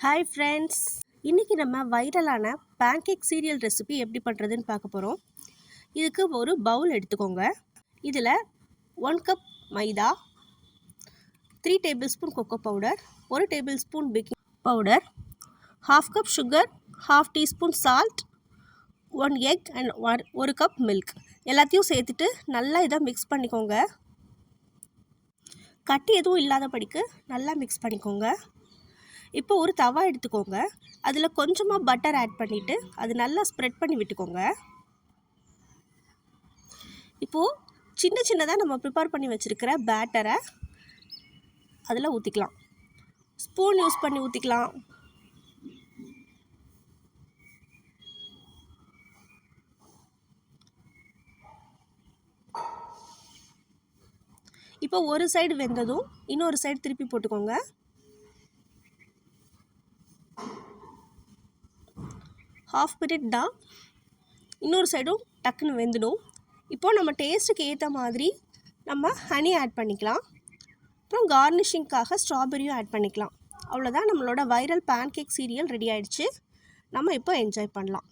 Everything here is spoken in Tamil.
ஹாய் ஃப்ரெண்ட்ஸ், இன்றைக்கி நம்ம வைரலான பேன்கேக் சீரியல் ரெசிபி எப்படி பண்ணுறதுன்னு பார்க்க போகிறோம். இதுக்கு ஒரு பவுல் எடுத்துக்கோங்க. இதில் 1 cup maida, 3 table spoon cocoa powder, 1 table spoon baking powder, 1/2 cup sugar, 1/2 teaspoon salt, 1 egg and 1 cup milk எல்லாத்தையும் சேர்த்துட்டு நல்லா இதை மிக்ஸ் பண்ணிக்கோங்க. கட்டி எதுவும் இல்லாதபடிக்கு நல்லா மிக்ஸ் பண்ணிக்கோங்க. இப்போ ஒரு தவா எடுத்துக்கோங்க. அதில் கொஞ்சமாக பட்டர் ஆட் பண்ணிவிட்டு அது நல்லா ஸ்ப்ரெட் பண்ணி விட்டுக்கோங்க. இப்போது சின்ன சின்னதாக நம்ம ப்ரிப்பேர் பண்ணி வச்சுருக்கிற பேட்டரை அதில் ஊற்றிக்கலாம். ஸ்பூன் யூஸ் பண்ணி ஊற்றிக்கலாம். இப்போ ஒரு சைடு வெந்ததும் இன்னொரு சைடு திருப்பி போட்டுக்கோங்க. ஹாஃப் மினிட் தான், இன்னொரு சைடும் டக்குன்னு வெந்துடும். இப்போது நம்ம டேஸ்ட்டுக்கு ஏற்ற மாதிரி நம்ம ஹனி ஆட் பண்ணிக்கலாம். அப்புறம் கார்னிஷிங்காக ஸ்ட்ராபெரியும் ஆட் பண்ணிக்கலாம். அவ்வளோதான், நம்மளோட வைரல் பேன்கேக் சீரியல் ரெடி ஆகிடுச்சு. நம்ம இப்போ என்ஜாய் பண்ணலாம்.